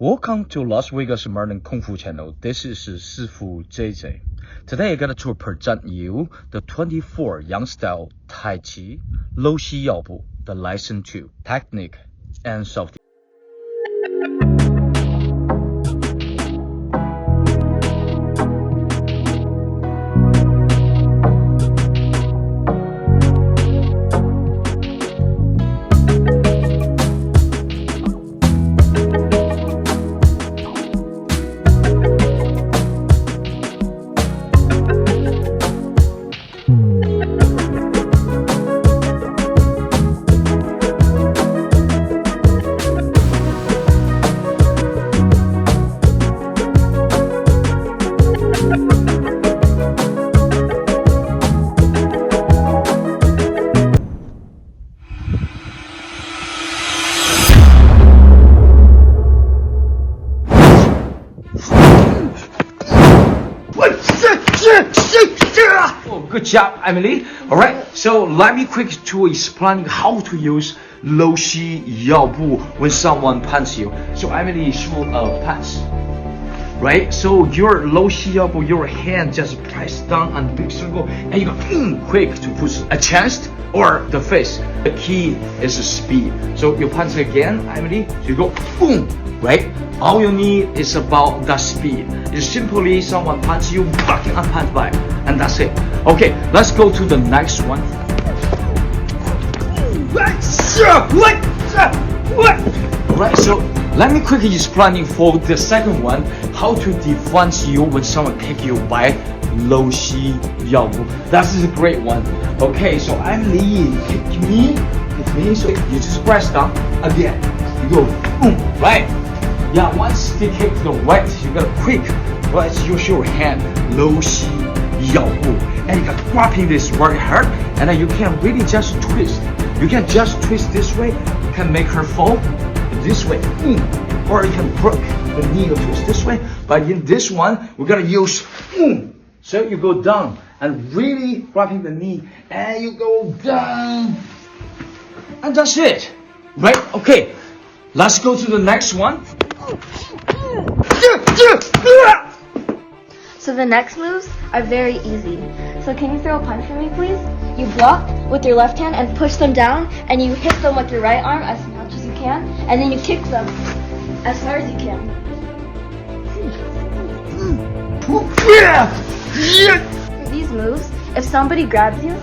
Welcome to Las Vegas Merlin Kung Fu channel. This is Sifu JJ. Today I got to present you the 24 Yang style Tai Chi, Low Xi Yao Bu, the lesson 2, technique and self. Oh, good job, Emily. Alright, so let me quick to explain how to use Low Xi Yao Bu when someone punches you. So Emily is full of punch. Right? So your Low Xi Yao Bu, your hand just press down on big circle and you go quick to push a chest or the face. The key is speed. So you punch again, Emily, you go boom, right? All you need is about the speed. You simply someone punch you, fucking punch back, and that's it. Okay, let's go to the next one. Alright, so let me quickly explain for the second one how to defend you when someone kick you by Low Xi Yao Bu. That is a great one. Okay, so Emily kick me, so you just press down again. You go boom, right? Yeah, once they kick the right, you gotta quick, right? Use your hand, Low Xi Yao Bu, and you got grabbing this very hard, and then you can really just twist. You can just twist this way, you can make her fall this way, or you can break the knee or twist this way. But in this one, we're gonna use, so you go down and really grabbing the knee, and you go down, and that's it, right? Okay, let's go to the next one. So the next moves are very easy. So can you throw a punch for me, please? You block with your left hand and push them down, and you hit them with your right arm as much as you can, and then you kick them as hard as you can. For these moves, if somebody grabs you,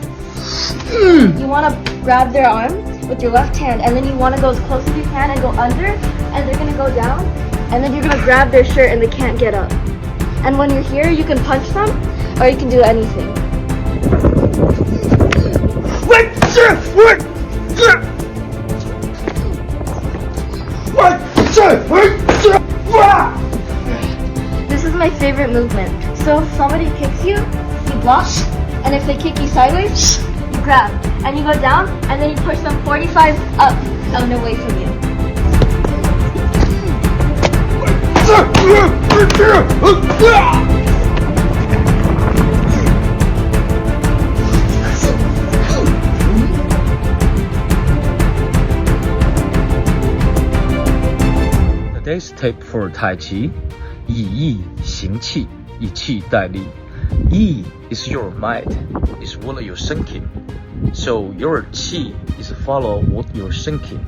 you want to grab their arm with your left hand, and then you want to go as close as you can and go under, and they're going to go down, and then you're going to grab their shirt and they can't get up. And when you're here, you can punch them, or you can do anything. This is my favorite movement. So if somebody kicks you, you block, and if they kick you sideways, you grab, and you go down, and then you push them 45 up and away from you. Today's tip for Tai Chi, 以意行气，以气代力。Yi is your mind, is what you're thinking. So your qi is follow what you're thinking,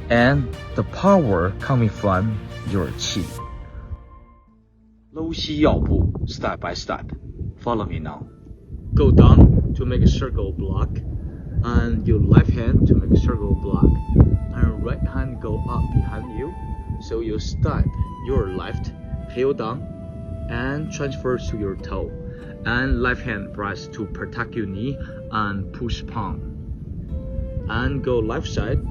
and the power coming from your qi. Low Xi Yao Bu, step by step. Follow me now. Go down to make a circle block, and your left hand to make a circle block, and right hand go up behind you. So you step your left heel down and transfer to your toe, and left hand press to protect your knee and push palm, and go left side,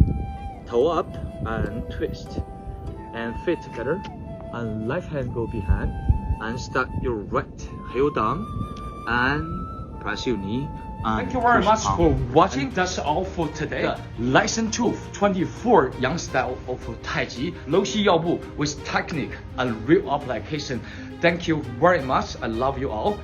toe up and twist, and fit together, and left hand go behind, and start your right heel down and press your knee. Thank you very much for watching. That's all for today. Lesson 2, 24 Yang style of Tai Chi, Low Xi Yao Bu with technique and real application. Thank you very much. I love you all.